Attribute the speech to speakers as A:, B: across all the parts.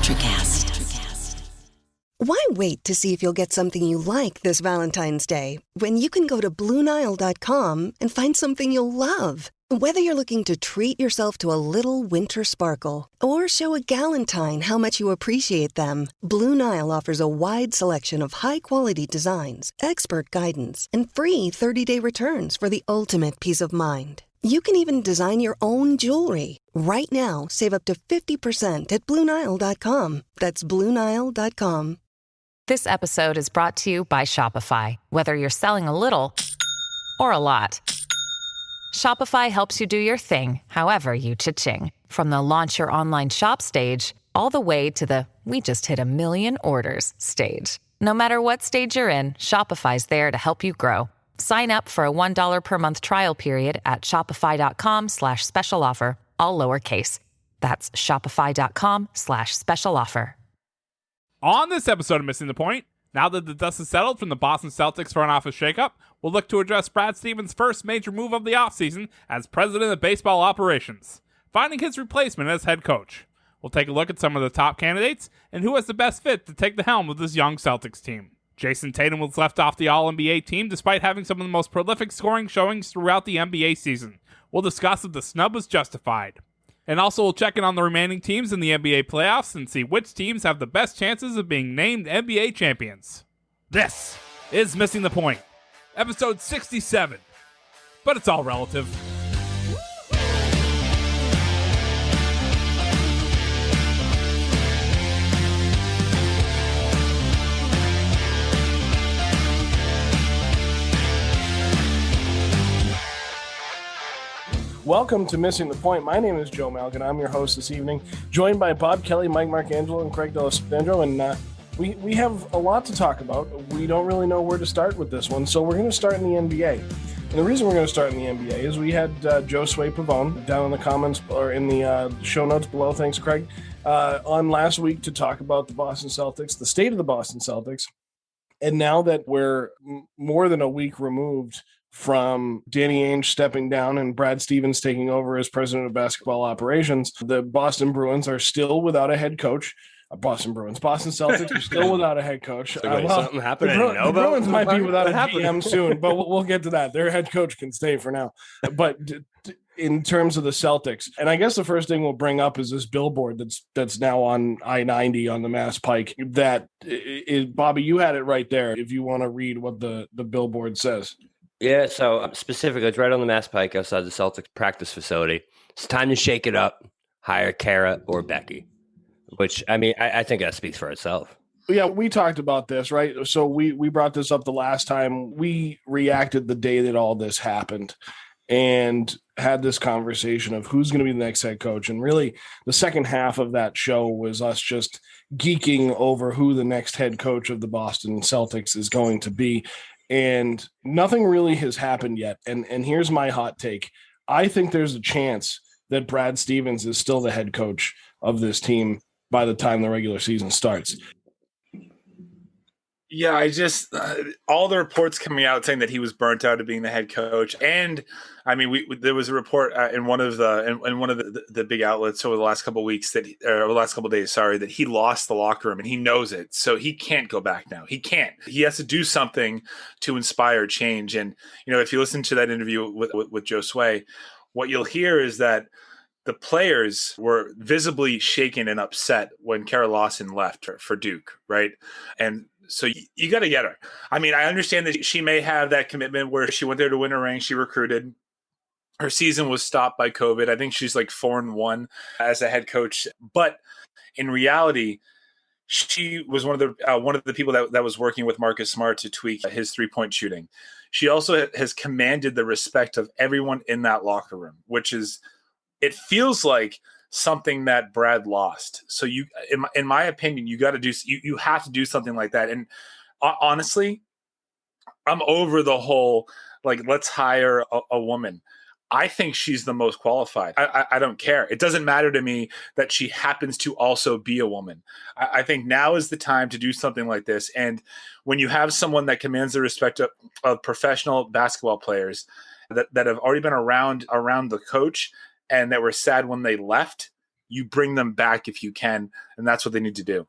A: Electrocast.
B: Why wait to see if you'll get something you like this Valentine's Day when you can go to BlueNile.com and find something you'll love? Whether you're looking to treat yourself to a little winter sparkle or show a galentine how much you appreciate them, Blue Nile offers a wide selection of high-quality designs, expert guidance, and free 30-day returns for the ultimate peace of mind. You can even design your own jewelry. Right now, save up to 50% at BlueNile.com. That's BlueNile.com.
C: This episode is brought to you by Shopify. Whether you're selling a little or a lot, Shopify helps you do your thing, however you cha-ching. From the launch your online shop stage, all the way to the we just hit 1 million orders stage. No matter what stage you're in, Shopify's there to help you grow. Sign up for a $1 per month trial period at shopify.com/special offer, all lowercase. That's shopify.com/special offer.
D: On this episode of Missing the Point, now that the dust has settled from the Boston Celtics front office shakeup, we'll look to address Brad Stevens' first major move of the offseason as president of baseball operations, finding his replacement as head coach. We'll take a look at some of the top candidates and who has the best fit to take the helm of this young Celtics team. Jayson Tatum was left off the All-NBA team despite having some of the most prolific scoring showings throughout the NBA season. We'll discuss if the snub was justified. And also we'll check in on the remaining teams in the NBA playoffs and see which teams have the best chances of being named NBA champions. This is Missing the Point, episode 67. But it's all relative.
E: Welcome to Missing the Point. My name is Joe Malkin. I'm your host this evening, joined by Bob Kelly, Mike Marcangelo, and Craig D'Alessandro. And we have a lot to talk about. We don't really know where to start with this one, so we're going to start in the NBA. And the reason we're going to start in the NBA is we had Josue Pavone down in the comments or in the show notes below, thanks Craig, on last week to talk about the Boston Celtics, the state of the Boston Celtics. And now that we're more than a week removed from Danny Ainge stepping down and Brad Stevens taking over as president of basketball operations, the Boston Bruins are still without a head coach. Boston Celtics are still without a head coach.
F: Something happened.
E: The Bruins might be without a GM soon, but we'll get to that. Their head coach can stay for now. But in terms of the Celtics, and I guess the first thing we'll bring up is this billboard that's now on I-90 on the Mass Pike. That is, Bobby, you had it right there. If you want to read what the billboard says.
F: Yeah, so specifically, it's right on the Mass Pike outside the Celtics practice facility. It's time to shake it up, hire Kara or Becky, which, I mean, I think that speaks for itself.
E: Yeah, we talked about this, right? So we brought this up the last time. We reacted the day that all this happened and had this conversation of who's going to be the next head coach. And really, the second half of that show was us just geeking over who the next head coach of the Boston Celtics is going to be. And nothing really has happened yet. And here's my hot take. I think there's a chance that Brad Stevens is still the head coach of this team by the time the regular season starts.
G: Yeah, I just all the reports coming out saying that he was burnt out of being the head coach, and I mean, there was a report in one of the big outlets over the last couple of weeks over the last couple of days, that he lost the locker room and he knows it, so he can't go back now. He can't. He has to do something to inspire change. And if you listen to that interview with Josue, what you'll hear is that the players were visibly shaken and upset when Kara Lawson left for Duke, right? And so you got to get her. I mean, I understand that she may have that commitment where she went there to win a ring. She recruited. Her season was stopped by COVID. I think she's like 4-1 as a head coach. But in reality, she was one of the people that was working with Marcus Smart to tweak his 3-point shooting. She also has commanded the respect of everyone in that locker room, which is, it feels like something that Brad lost. So in my opinion, you have to do something like that. And honestly, I'm over the whole, like, let's hire a woman. I think she's the most qualified. I don't care. It doesn't matter to me that she happens to also be a woman. I think now is the time to do something like this. And when you have someone that commands the respect of professional basketball players that have already been around the coach and that were sad when they left, you bring them back if you can, and that's what they need to do.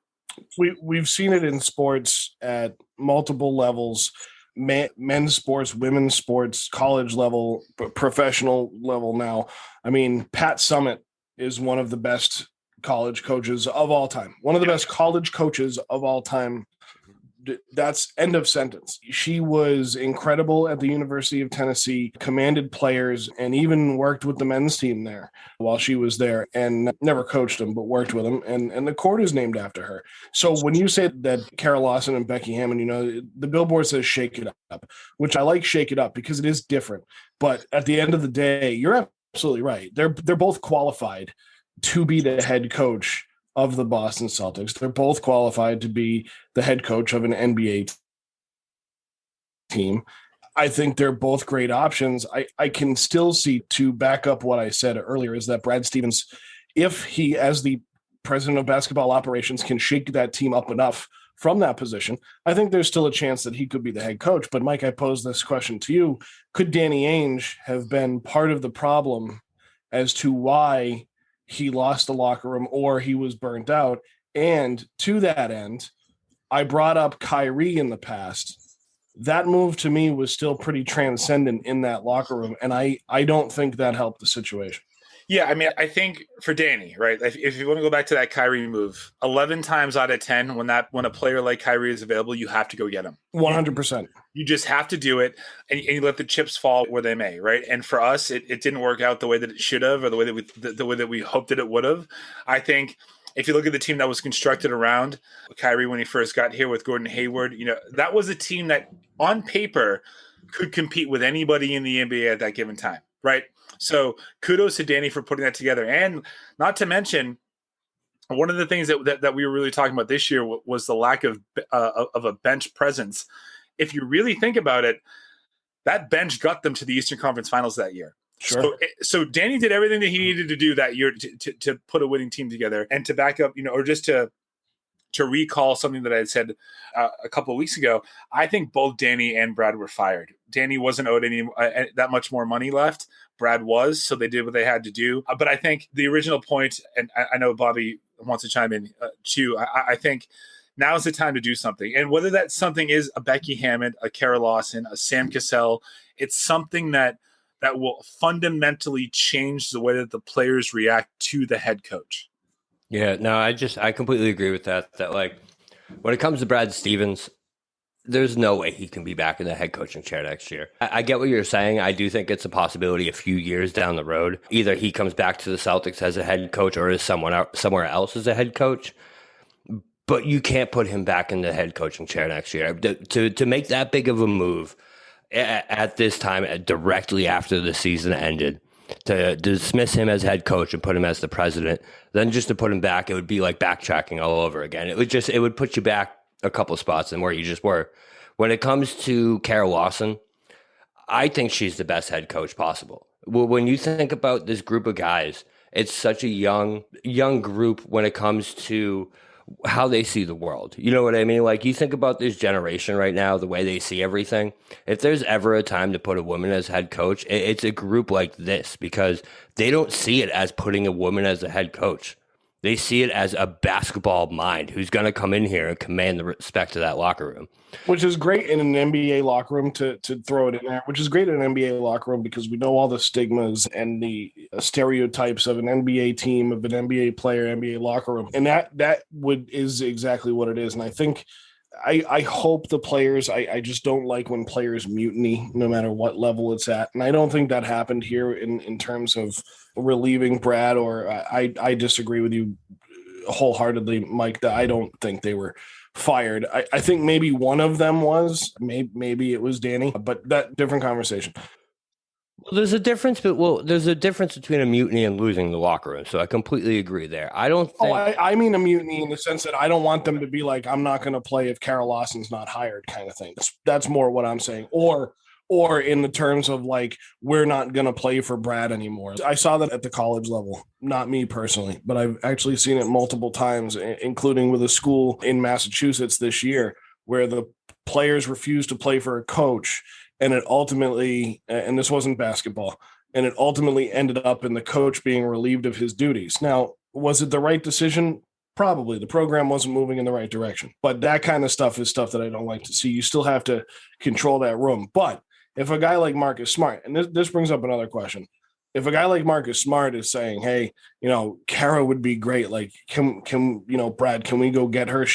E: We've seen it in sports at multiple levels, men's sports, women's sports, college level, professional level now. I mean, Pat Summitt is one of the best college coaches of all time. One of the best college coaches of all time. That's end of sentence. She was incredible at the University of Tennessee, commanded players, and even worked with the men's team there while she was there, and never coached them, but worked with them. And the court is named after her. So when you say that Kara Lawson and Becky Hammond, the billboard says shake it up, which I like shake it up because it is different. But at the end of the day, you're absolutely right. They're both qualified to be the head coach of the Boston Celtics. They're both qualified to be the head coach of an NBA team. I think they're both great options. I can still see, to back up what I said earlier, is that Brad Stevens, if he, as the president of basketball operations, can shake that team up enough from that position, I think there's still a chance that he could be the head coach. But Mike, I pose this question to you. Could Danny Ainge have been part of the problem as to why he lost the locker room or he was burnt out? And to that end, I brought up Kyrie in the past. That move to me was still pretty transcendent in that locker room. And I don't think that helped the situation.
G: Yeah, I mean, I think for Danny, right, if you want to go back to that Kyrie move, 11 times out of 10, when a player like Kyrie is available, you have to go get him.
E: 100%.
G: You just have to do it, and you let the chips fall where they may, right? And for us, it didn't work out the way that it should have, or the way that we hoped that it would have. I think if you look at the team that was constructed around Kyrie when he first got here with Gordon Hayward, that was a team that on paper could compete with anybody in the NBA at that given time, right? So kudos to Danny for putting that together. And not to mention, one of the things that we were really talking about this year was the lack of a bench presence. If you really think about it, that bench got them to the Eastern Conference Finals that year. Sure. So Danny did everything that he needed to do that year to put a winning team together and to back up, or just to recall something that I had said a couple of weeks ago. I think both Danny and Brad were fired. Danny wasn't owed that much more money left. Brad was, so they did what they had to do. But I think the original point, and I know Bobby wants to chime in too, I think now is the time to do something. And whether that something is a Becky Hammond, a Kara Lawson, a Sam Cassell, it's something that will fundamentally change the way that the players react to the head coach.
F: Yeah, no, I completely agree with that. That, like, when it comes to Brad Stevens, there's no way he can be back in the head coaching chair next year. I get what you're saying. I do think it's a possibility a few years down the road. Either he comes back to the Celtics as a head coach or is somewhere else as a head coach. But you can't put him back in the head coaching chair next year. To make that big of a move at this time, directly after the season ended, to dismiss him as head coach and put him as the president, then just to put him back, it would be like backtracking all over again. It would put you back a couple of spots than where you just were. When it comes to Kara Lawson, I think she's the best head coach possible. Well, when you think about this group of guys, it's such a young group when it comes to how they see the world. You know what I mean? Like, you think about this generation right now, the way they see everything. If there's ever a time to put a woman as head coach, it's a group like this, because they don't see it as putting a woman as a head coach. They see it as a basketball mind who's going to come in here and command the respect of that locker room.
E: Which is great in an NBA locker room, to throw it in there, which is great in an NBA locker room because we know all the stigmas and the stereotypes of an NBA team, of an NBA player, NBA locker room. And that is exactly what it is. And I think, I hope the players, I just don't like when players mutiny, no matter what level it's at. And I don't think that happened here in terms of relieving Brad, or I disagree with you wholeheartedly, Mike, that I don't think they were fired. I think maybe one of them was, maybe it was Danny, but that different conversation.
F: Well, there's a difference between a mutiny and losing the locker room. So I completely agree there. I don't think.
E: I mean a mutiny in the sense that I don't want them to be like, I'm not going to play if Kara Lawson's not hired, kind of thing. That's more what I'm saying. Or in the terms of, like, we're not going to play for Brad anymore. I saw that at the college level, not me personally, but I've actually seen it multiple times, including with a school in Massachusetts this year, where the players refused to play for a coach. And it ultimately, and this wasn't basketball, and it ultimately ended up in the coach being relieved of his duties. Now, Was it the right decision? Probably. The program wasn't moving in the right direction. But that kind of stuff is stuff that I don't like to see. You still have to control that room. But if a guy like Marcus Smart, and this brings up another question. If a guy like Marcus Smart is saying, hey, Kara would be great. Like, can Brad, can we go get her?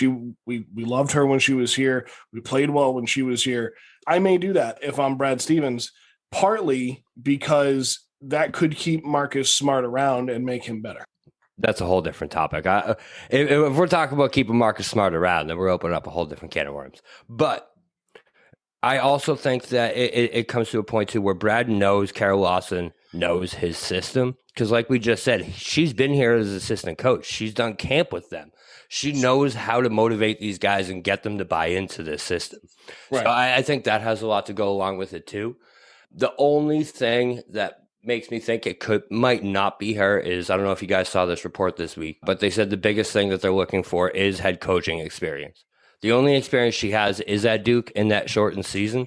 E: We loved her when she was here. We played well when she was here. I may do that if I'm Brad Stevens, partly because that could keep Marcus Smart around and make him better.
F: That's a whole different topic. If we're talking about keeping Marcus Smart around, then we're opening up a whole different can of worms. But I also think that it comes to a point, too, where Brad knows Kara Lawson knows his system. Because like we just said, she's been here as assistant coach. She's done camp with them. She knows how to motivate these guys and get them to buy into this system. Right. So I think that has a lot to go along with it, too. The only thing that makes me think might not be her is, I don't know if you guys saw this report this week, but they said the biggest thing that they're looking for is head coaching experience. The only experience she has is at Duke in that shortened season.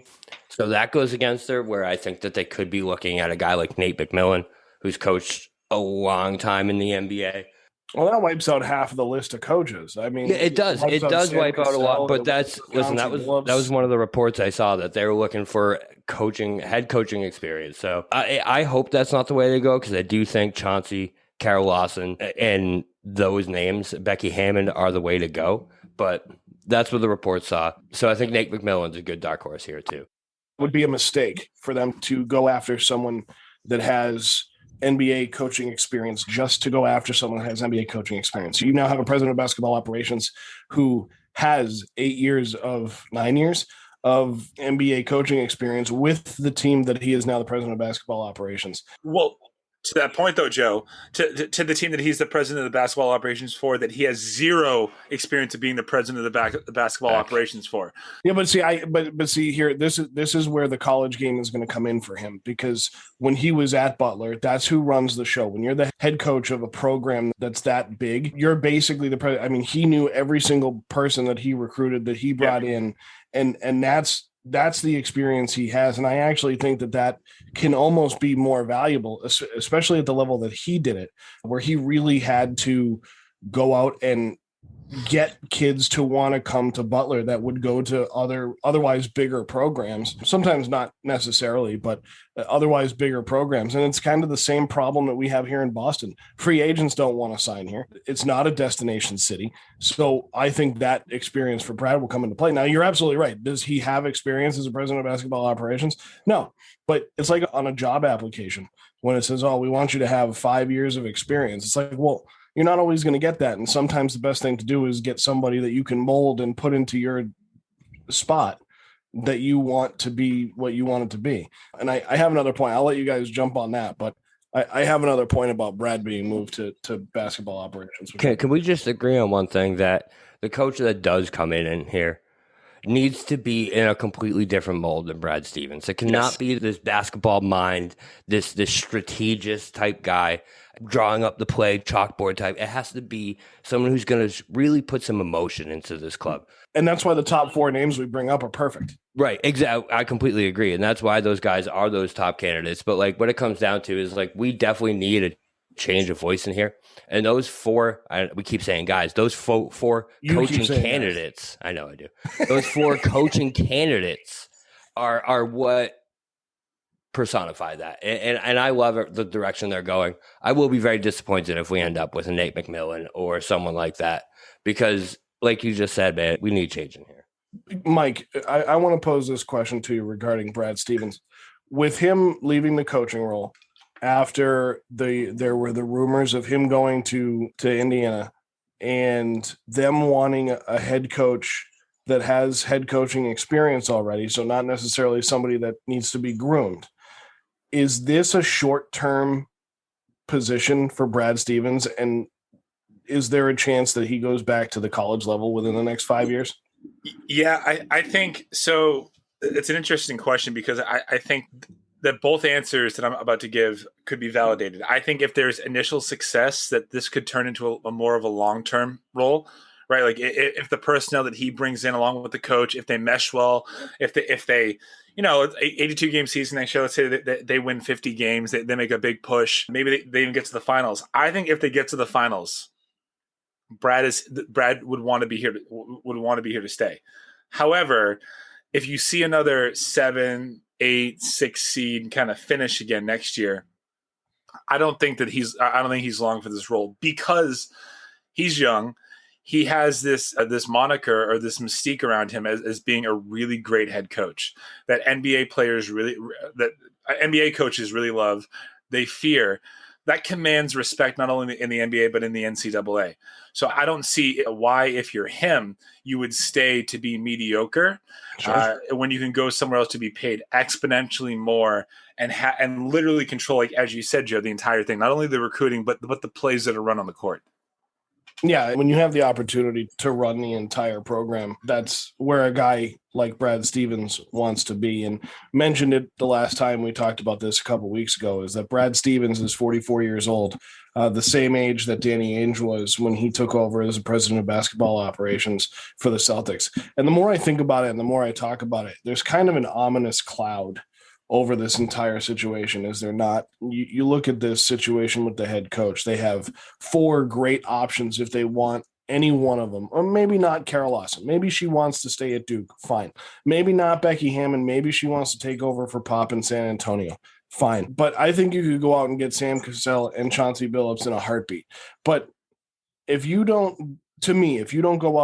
F: So that goes against her, where I think that they could be looking at a guy like Nate McMillan, who's coached a long time in the NBA.
E: Well, that wipes out half of the list of coaches. I mean,
F: yeah, it does. It does wipe out a lot, but that was one of the reports I saw, that they were looking for head coaching experience. So I hope that's not the way they go, because I do think Chauncey, Kara Lawson, and those names, Becky Hammond, are the way to go. But that's what the report saw. So I think Nate McMillan's a good dark horse here too.
E: It would be a mistake for them to go after someone that has NBA coaching experience just to go after someone that has NBA coaching experience. You now have a president of basketball operations who has 9 years of NBA coaching experience with the team that he is now the president of basketball operations.
G: Well, to that point, though, Joe, to the team that he's the president of the basketball operations for, that he has zero experience of being the president of the basketball operations for.
E: Yeah, but see, here, this is where the college game is going to come in for him, because when he was at Butler, that's who runs the show. When you're the head coach of a program that's that big, you're basically the president. I mean, he knew every single person that he recruited, that he brought in, and that's the experience he has. And I actually think that can almost be more valuable, especially at the level that he did it, where he really had to go out and get kids to want to come to Butler that would go to otherwise bigger programs, sometimes not necessarily, but otherwise bigger programs. And it's kind of the same problem that we have here in Boston. Free agents don't want to sign here. It's not a destination city. So I think that experience for Brad will come into play. Now, you're absolutely right. Does he have experience as a president of basketball operations? No, but it's like on a job application when it says, oh, we want you to have 5 years of experience. It's like, well, you're not always going to get that. And sometimes the best thing to do is get somebody that you can mold and put into your spot that you want to be what you want it to be. And I have another point. I'll let you guys jump on that, but I have another point about Brad being moved to basketball operations.
F: Can we just agree on one thing, that the coach that does come in here needs to be in a completely different mold than Brad Stevens. It cannot be this basketball mind, this strategist type guy drawing up the play, chalkboard type. It has to be someone who's going to really put some emotion into this club.
E: And that's why the top 4 names we bring up are perfect.
F: Right. Exactly. I completely agree. And that's why those guys are those top candidates. But like, what it comes down to is, like, we definitely need a change of voice in here. And those 4, we keep saying guys, those 4 coaching candidates, guys. I know I do. Those 4 coaching candidates are what personify that. And I love the direction they're going. I will be very disappointed if we end up with a Nate McMillan or someone like that, because like you just said, man, we need change in here.
E: Mike, I want to pose this question to you regarding Brad Stevens. With him leaving the coaching role after there were the rumors of him going to Indiana, and them wanting a head coach that has head coaching experience already, so not necessarily somebody that needs to be groomed. Is this a short-term position for Brad Stevens, and is there a chance that he goes back to the college level within the next 5 years?
G: Yeah, I think so. It's an interesting question, because I think that both answers that I'm about to give could be validated. I think if there's initial success, that this could turn into a more of a long-term role right? Like if the personnel that he brings in along with the coach, if they mesh well, if they 82 game season next year, let's say that they win 50 games, they make a big push. Maybe they even get to the finals. I think if they get to the finals, Brad would want to be here to stay. However, if you see another 7, 8, 6 seed kind of finish again next year, I don't think he's long for this role because he's young. He has this moniker or this mystique around him as being a really great head coach that NBA coaches really love. They fear. That commands respect not only in the NBA but in the NCAA. So I don't see why, if you're him, you would stay to be mediocre when you can go somewhere else to be paid exponentially more and literally control, like as you said, Joe, the entire thing. Not only the recruiting but the plays that are run on the court.
E: Yeah, when you have the opportunity to run the entire program, that's where a guy like Brad Stevens wants to be. And mentioned it the last time we talked about this a couple weeks ago, is that Brad Stevens is 44 years old, the same age that Danny Ainge was when he took over as the president of basketball operations for the Celtics. And the more I think about it and the more I talk about it, there's kind of an ominous cloud over this entire situation. Is there not? You look at this situation with the head coach. They have 4 great options if they want any one of them. Or maybe not Carol Lawson. Maybe she wants to stay at Duke. Fine. Maybe not Becky Hammond. Maybe she wants to take over for Pop in San Antonio. Fine. But I think you could go out and get Sam Cassell and Chauncey Billups in a heartbeat. But if you don't go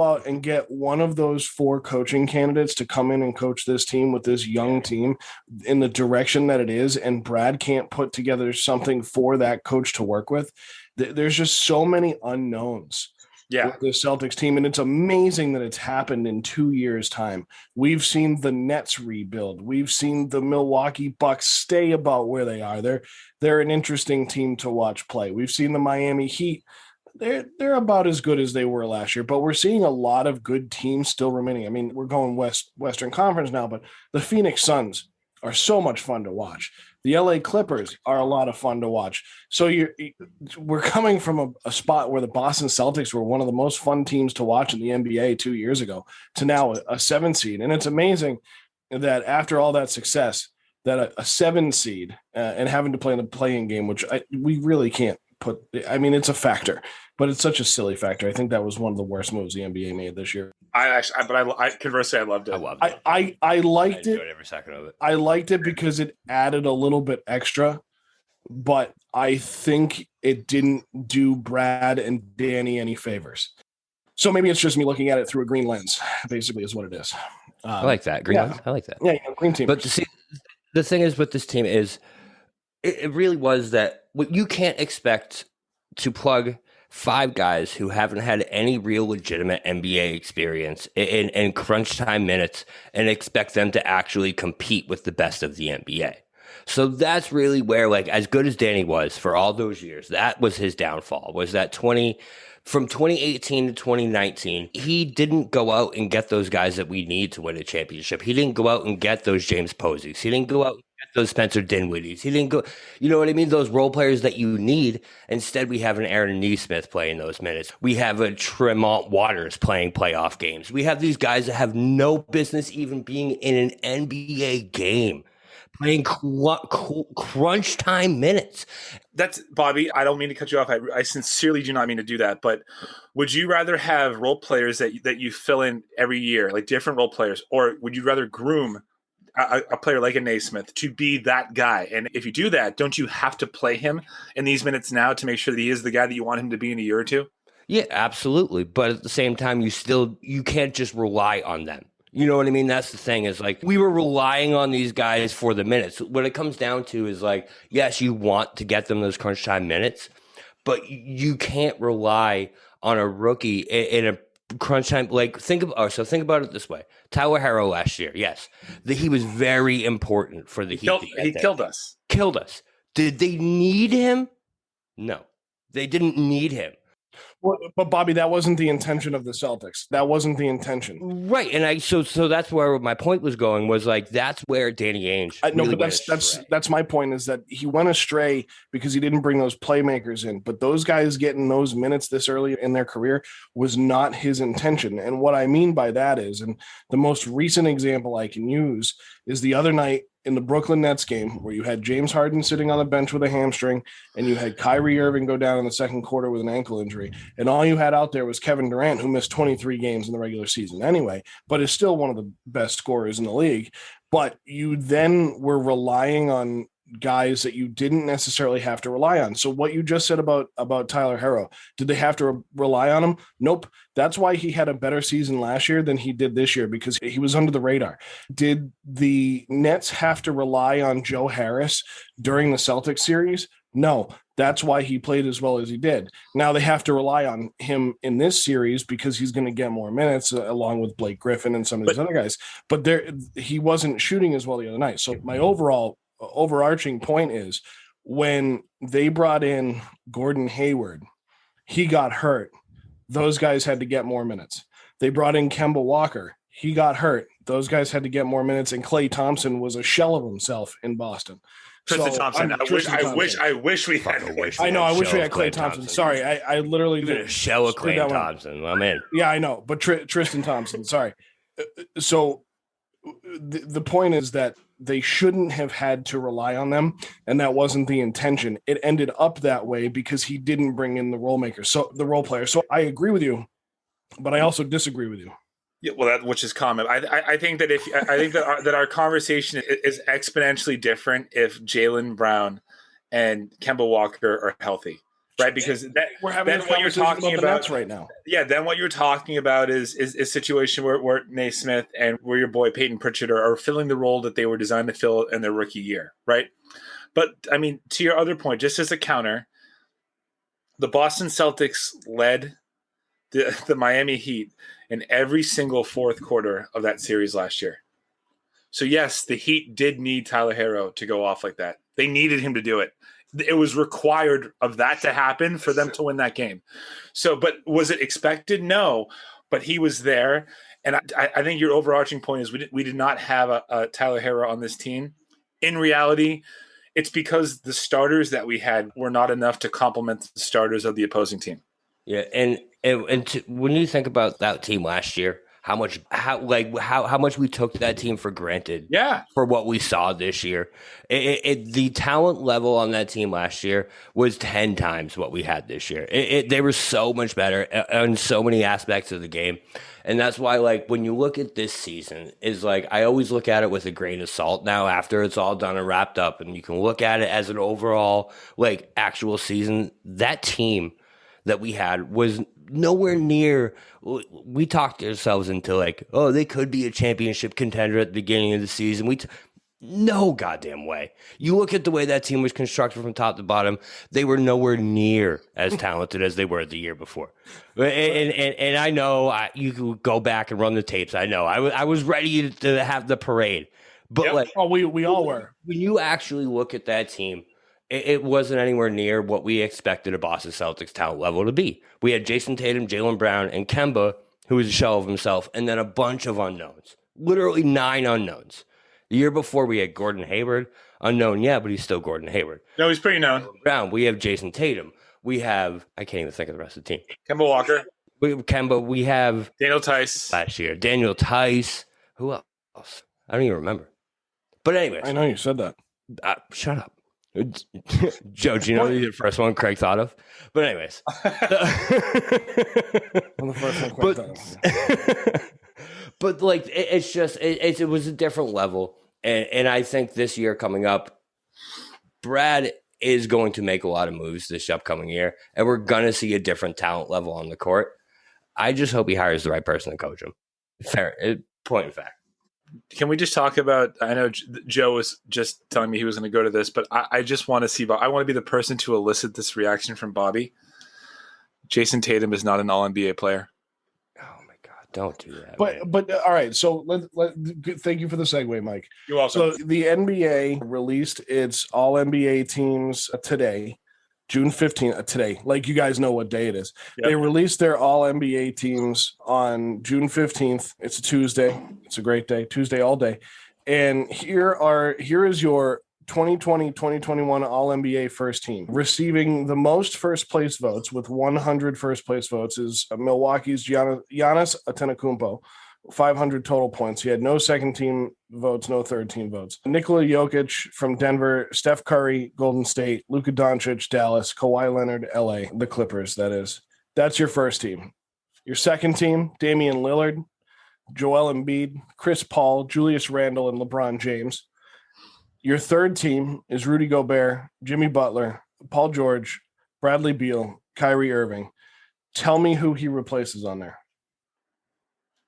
E: out and get one of those 4 coaching candidates to come in and coach this team with this young team in the direction that it is, and Brad can't put together something for that coach to work with, there's just so many unknowns with the Celtics team. And it's amazing that it's happened in 2 years' time. We've seen the Nets rebuild. We've seen the Milwaukee Bucks stay about where they are. They're an interesting team to watch play. We've seen the Miami Heat. They're about as good as they were last year, but we're seeing a lot of good teams still remaining. I mean, we're going Western Conference now, but the Phoenix Suns are so much fun to watch. The LA Clippers are a lot of fun to watch. So we're coming from a spot where the Boston Celtics were one of the most fun teams to watch in the NBA 2 years ago to now a 7 seed. And it's amazing that after all that success, that a 7 seed and having to play in the play-in game, which we really can't put. I mean, it's a factor, but it's such a silly factor. I think that was one of the worst moves the NBA made this year.
G: Conversely, I loved it.
F: I loved it.
E: I liked it.
F: Every second of it.
E: I liked it because it added a little bit extra, but I think it didn't do Brad and Danny any favors. So maybe it's just me looking at it through a green lens, basically, is what it is.
F: I like that. Green lens. I like that.
E: Yeah, green team.
F: But see, the thing is with this team is it really was that you can't expect to plug 5 guys who haven't had any real legitimate NBA experience in crunch time minutes and expect them to actually compete with the best of the NBA. So that's really where, like, as good as Danny was for all those years, that was his downfall, was that from 2018 to 2019, he didn't go out and get those guys that we need to win a championship. He didn't go out and get those James Posies. He didn't go out and get those Spencer Dinwiddies. He didn't go, you know what I mean? Those role players that you need. Instead, we have an Aaron Nesmith playing those minutes. We have a Tremont Waters playing playoff games. We have these guys that have no business even being in an NBA game, playing crunch time minutes.
G: That's Bobby. I don't mean to cut you off. I sincerely do not mean to do that. But would you rather have role players that you fill in every year, like different role players, or would you rather groom a player like a Naismith to be that guy? And if you do that, don't you have to play him in these minutes now to make sure that he is the guy that you want him to be in a year or two?
F: Yeah, absolutely. But at the same time, you can't just rely on them. You know what I mean? That's the thing, is like, we were relying on these guys for the minutes. What it comes down to is, like, yes, you want to get them those crunch time minutes, but you can't rely on a rookie in a crunch time. Like, think about it this way. Tyler Herro last year, yes, he was very important for the Heat.
G: He killed us.
F: Killed us. Did they need him? No, they didn't need him.
E: Well, but Bobby, that wasn't the intention of the Celtics. That wasn't the intention.
F: Right. And so that's where my point was going, was like, that's where Danny Ainge really went astray.
E: That's my point, is that he went astray because he didn't bring those playmakers in. But those guys getting those minutes this early in their career was not his intention. And what I mean by that is, and the most recent example I can use is the other night in the Brooklyn Nets game, where you had James Harden sitting on the bench with a hamstring, and you had Kyrie Irving go down in the second quarter with an ankle injury. And all you had out there was Kevin Durant, who missed 23 games in the regular season anyway, but is still one of the best scorers in the league. But you then were relying on guys that you didn't necessarily have to rely on. So what you just said about Tyler Herro, did they have to rely on him? Nope. That's why he had a better season last year than he did this year, because he was under the radar. Did the Nets have to rely on Joe Harris during the Celtics series? No. That's why he played as well as he did. Now they have to rely on him in this series because he's going to get more minutes along with Blake Griffin and some of these other guys. But he wasn't shooting as well the other night. So my overarching point is, when they brought in Gordon Hayward, he got hurt. Those guys had to get more minutes. They brought in Kemba Walker. He got hurt. Those guys had to get more minutes. And Klay Thompson was a shell of himself in Boston.
G: Tristan Thompson. I wish we had.
E: I know. I wish we had Klay Thompson. Sorry, I literally did
F: a shell of Klay Thompson. I'm in.
E: Yeah, I know. But Tristan Thompson. Sorry. So the point is that they shouldn't have had to rely on them, and that wasn't the intention. It ended up that way because he didn't bring in the role makers, so the role players. So I agree with you, but I also disagree with you.
G: Yeah, well, which is common. I think that that our conversation is exponentially different if Jaylen Brown and Kemba Walker are healthy, right? Because
E: we're having
G: then what you're talking about
E: right now.
G: Yeah, then what you're talking about is a situation where Naismith and where your boy Peyton Pritchard are filling the role that they were designed to fill in their rookie year, right? But I mean, to your other point, just as a counter, the Boston Celtics led the Miami Heat in every single fourth quarter of that series last year. So yes, the Heat did need Tyler Herro to go off like that. They needed him to do it. It was required of that to happen for them to win that game. So, but was it expected? No, but he was there. And I think your overarching point is we did not have a Tyler Herro on this team. In reality, it's because the starters that we had were not enough to complement the starters of the opposing team.
F: Yeah, and when you think about that team last year, how much we took that team for granted, for what we saw this year. The talent level on that team last year was 10 times what we had this year. They were so much better on so many aspects of the game. And that's why, like, when you look at this season, is like, I always look at it with a grain of salt now after it's all done and wrapped up. And you can look at it as an overall, like, actual season. That team that we had was nowhere near. We talked ourselves into like, oh, they could be a championship contender at the beginning of the season. No goddamn way. You look at the way that team was constructed from top to bottom, they were nowhere near as talented as they were the year before. And I know you could go back and run the tapes. I know I was ready to have the parade, but
E: we all were.
F: When you actually look at that team, it wasn't anywhere near what we expected a Boston Celtics talent level to be. We had Jayson Tatum, Jaylen Brown, and Kemba, who was a shell of himself, and then a bunch of unknowns. Literally 9 unknowns. The year before, we had Gordon Hayward. Unknown, yeah, but he's still Gordon Hayward.
G: No, he's pretty known.
F: Brown. We have Jayson Tatum. We have, I can't even think of the rest of the team.
G: Kemba Walker.
F: We have
G: Daniel Tice.
F: Last year. Daniel Tice. Who else? I don't even remember. But anyways.
E: I know you said that.
F: Shut up. Joe, do you know the first one Craig thought of? But anyways.
E: The first one Craig thought of.
F: But like, it's just, it was a different level. And I think this year coming up, Brad is going to make a lot of moves this upcoming year, and we're going to see a different talent level on the court. I just hope he hires the right person to coach him. Fair point in fact.
G: Can we just talk about, I know Joe was just telling me he was going to go to this, but I just want to see, I want to be the person to elicit this reaction from Bobby. Jayson Tatum is not an all-NBA player.
F: Oh my God, don't do that.
E: But all right, so thank you for the segue, Mike.
G: You're welcome.
E: So the NBA released its all-NBA teams today. June 15th, today, like you guys know what day it is.
G: Yep.
E: They released their all NBA teams on June 15th. It's a Tuesday. It's a great day. Tuesday all day. And here is your 2020-2021 all NBA first team. Receiving the most first place votes with 100 first place votes is Milwaukee's Giannis Antetokounmpo. 500 total points. He had no second team votes, no third team votes. Nikola Jokic from Denver, Steph Curry, Golden State, Luka Doncic, Dallas, Kawhi Leonard, LA, the Clippers, that is. That's your first team. Your second team, Damian Lillard, Joel Embiid, Chris Paul, Julius Randle, and LeBron James. Your third team is Rudy Gobert, Jimmy Butler, Paul George, Bradley Beal, Kyrie Irving. Tell me who he replaces on there.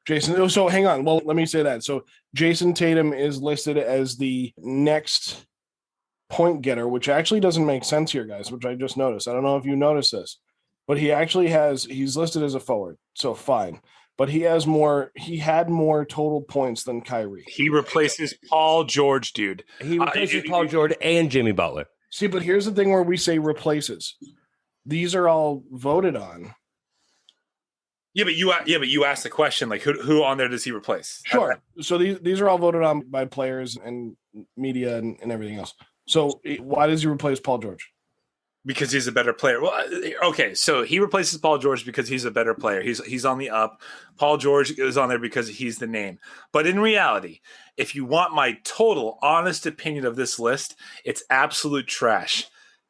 E: Jayson. So hang on. Well, let me say that. So Jayson Tatum is listed as the next point getter, which actually doesn't make sense here, guys, which I just noticed. I don't know if you noticed this, but he's listed as a forward. So fine. But he had more total points than Kyrie.
G: He replaces Paul George, dude.
F: He replaces Paul George and Jimmy Butler.
E: See, but here's the thing where we say replaces. These are all voted on.
G: Yeah, but you asked the question, like who on there does he replace?
E: Sure. So these are all voted on by players and media and everything else. So why does he replace Paul George?
G: Because he's a better player. Well, okay, so he replaces Paul George because he's a better player. He's on the up. Paul George is on there because he's the name. But in reality, if you want my total honest opinion of this list, it's absolute trash.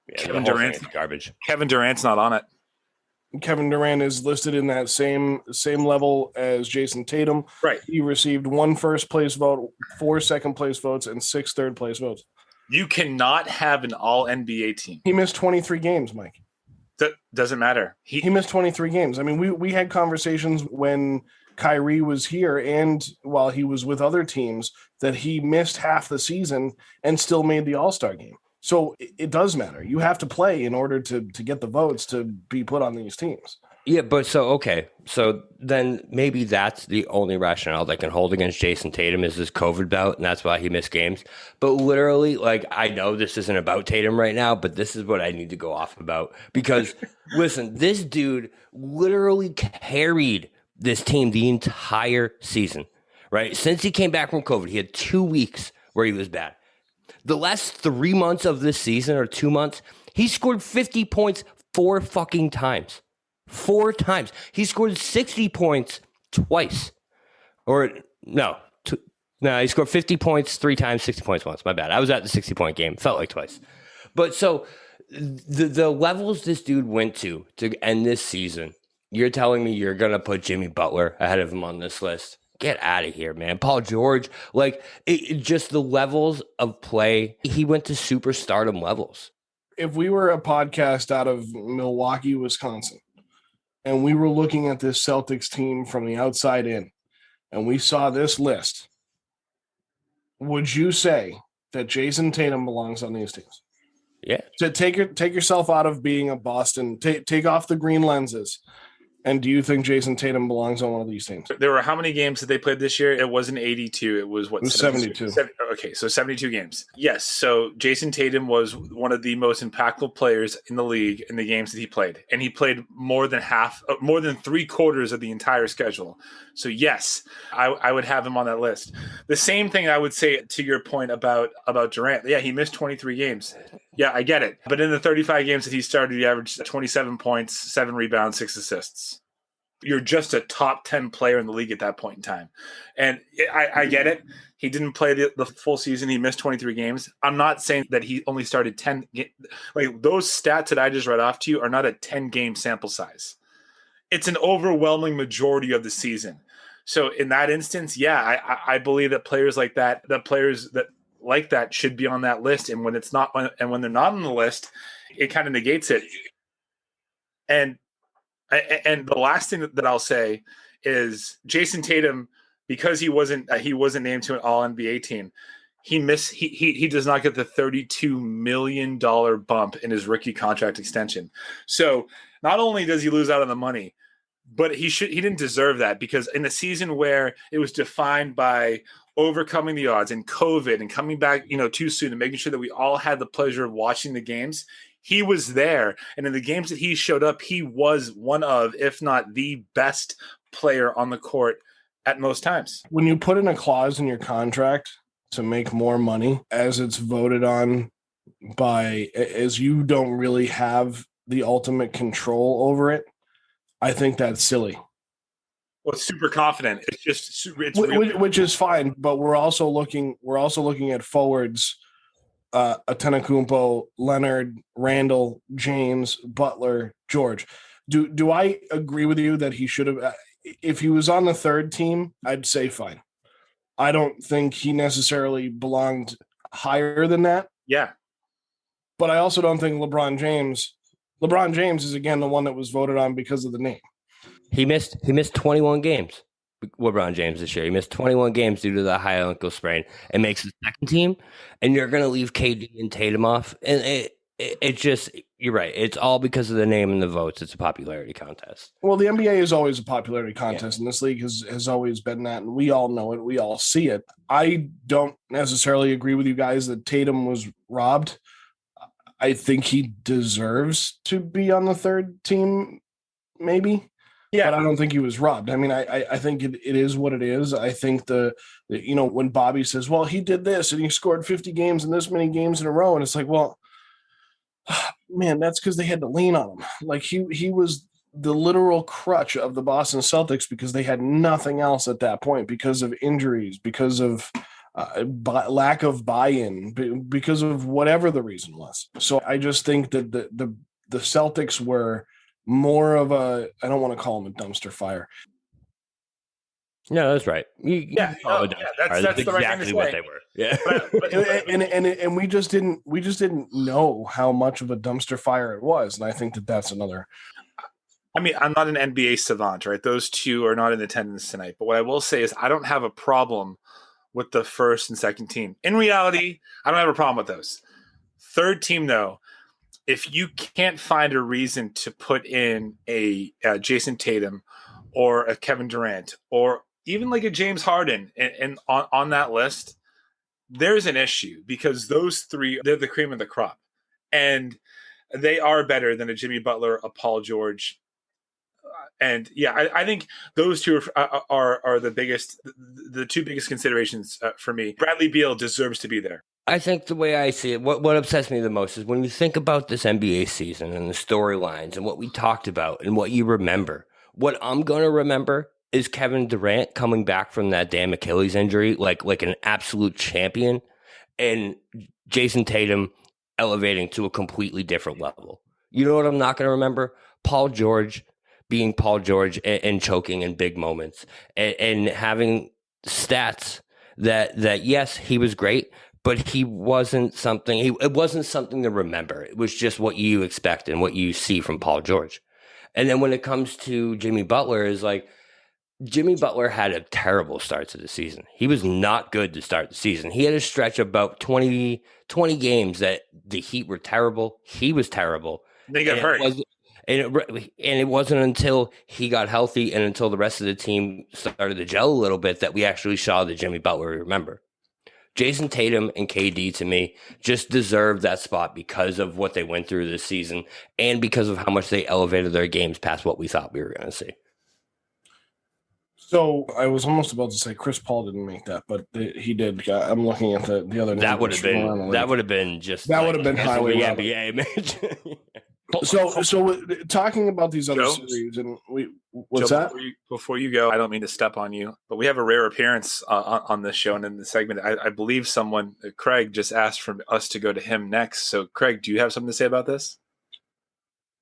F: Yeah, Kevin Durant's garbage.
G: Kevin Durant's not on it.
E: Kevin Durant is listed in that same level as Jayson Tatum.
G: Right.
E: He received 1 first place vote, 4 second place votes, and 6 third place votes.
G: You cannot have an all NBA team.
E: He missed 23 games, Mike.
G: That doesn't matter.
E: He missed 23 games. I mean, we had conversations when Kyrie was here and while he was with other teams that he missed half the season and still made the All-Star game. So it does matter. You have to play in order to get the votes to be put on these teams.
F: Yeah, but so then maybe that's the only rationale that can hold against Jayson Tatum is this COVID bout, and that's why he missed games. But literally, like, I know this isn't about Tatum right now, but this is what I need to go off about. Because, listen, this dude literally carried this team the entire season, right? Since he came back from COVID, he had 2 weeks where he was bad. The last 3 months of this season, or 2 months, he scored 50 points 4 fucking times. 4 times. He scored 60 points twice. He scored 50 points 3 times, 60 points once. My bad. I was at the 60-point game. Felt like twice. But so the levels this dude went to end this season, you're telling me you're going to put Jimmy Butler ahead of him on this list? Get out of here, man. Paul George, just the levels of play, he went to superstardom levels.
E: If we were a podcast out of Milwaukee, Wisconsin, and we were looking at this Celtics team from the outside in, and we saw this list, would you say that Jayson Tatum belongs on these teams?
F: Yeah.
E: So take yourself out of being a Boston, take off the green lenses. And do you think Jayson Tatum belongs on one of these teams?
G: There were how many games that they played this year? It wasn't 82. It was
E: 72.
G: Okay, so 72 games. Yes, so Jayson Tatum was one of the most impactful players in the league in the games that he played. And he played more than 3/4 of the entire schedule. So yes, I would have him on that list. The same thing I would say to your point about Durant. Yeah, he missed 23 games. Yeah, I get it. But in the 35 games that he started, he averaged 27 points, 7 rebounds, 6 assists. You're just a top 10 player in the league at that point in time. And I get it. He didn't play the full season. He missed 23 games. I'm not saying that he only started 10. Like, those stats that I just read off to you are not a 10-game sample size. It's an overwhelming majority of the season. So in that instance, yeah, I believe that players like that, should be on that list. And when when they're not on the list, it kind of negates it. And the last thing that I'll say is Jayson Tatum, because he wasn't named to an all NBA team, he does not get the $32 million bump in his rookie contract extension. So not only does he lose out on the money, but he didn't deserve that, because in a season where it was defined by overcoming the odds and COVID and coming back, too soon and making sure that we all had the pleasure of watching the games, he was there. And in the games that he showed up, he was one of, if not the best player on the court at most times.
E: When you put in a clause in your contract to make more money as it's voted on by, as you don't really have the ultimate control over it, I think that's silly.
G: Well, it's super confident. It's just
E: which is fine, but we're also looking at forwards, Antetokounmpo, Leonard, Randall, James, Butler, George. Do I agree with you that he should have? If he was on the third team, I'd say fine. I don't think he necessarily belonged higher than that.
G: Yeah,
E: but I also don't think LeBron James is again the one that was voted on because of the name.
F: He missed 21 games. LeBron James this year. He missed 21 games due to the high ankle sprain. It makes the second team, and you're going to leave KD and Tatum off. And it just, you're right. It's all because of the name and the votes. It's a popularity contest.
E: Well, the NBA is always a popularity contest, and this league has always been that, and we all know it. We all see it. I don't necessarily agree with you guys that Tatum was robbed. I think he deserves to be on the third team, maybe. Yeah, but I don't think he was robbed. I mean, I think it is what it is. I think the when Bobby says, well, he did this and he scored 50 games and this many games in a row, and it's like, well, man, that's because they had to lean on him. Like he was the literal crutch of the Boston Celtics because they had nothing else at that point because of injuries, because of lack of buy-in, because of whatever the reason was. So I just think that the Celtics were more of a, I don't want to call them a dumpster fire.
F: No, that's right.
G: That's the right thing to say.
F: What they were. Yeah,
E: and we just didn't know how much of a dumpster fire it was, and I think that's another.
G: I mean, I'm not an NBA savant, right? Those two are not in attendance tonight. But what I will say is, I don't have a problem with the first and second team. In reality, I don't have a problem with those. Third team, though. If you can't find a reason to put in a Jayson Tatum or a Kevin Durant or even like a James Harden and on that list, there's an issue because those three, they're the cream of the crop. And they are better than a Jimmy Butler, a Paul George. And yeah, I think those two are the two biggest considerations for me. Bradley Beal deserves to be there.
F: I think the way I see it, what upsets me the most is when you think about this NBA season and the storylines and what we talked about and what you remember. What I'm going to remember is Kevin Durant coming back from that damn Achilles injury like an absolute champion, and Jayson Tatum elevating to a completely different level. You know what I'm not going to remember? Paul George being Paul George and choking in big moments and having stats that yes, he was great, but it wasn't something to remember. It was just what you expect and what you see from Paul George. And then when it comes to Jimmy Butler, is like Jimmy Butler had a terrible start to the season. He was not good to start the season. He had a stretch of about 20 games that the Heat were terrible. He was terrible.
G: They got hurt.
F: And it wasn't until he got healthy and until the rest of the team started to gel a little bit that we actually saw the Jimmy Butler we remember. Jayson Tatum and KD, to me, just deserve that spot because of what they went through this season and because of how much they elevated their games past what we thought we were going to see.
E: So I was almost about to say Chris Paul didn't make that, but he did. I'm looking at the other.
F: That would have been
E: highway
F: NBA, man.
E: So talking about these other series, and what's
G: Joe,
E: that?
G: Before you go, I don't mean to step on you, but we have a rare appearance on this show and in the segment. I believe someone, Craig, just asked for us to go to him next. So, Craig, do you have something to say about this?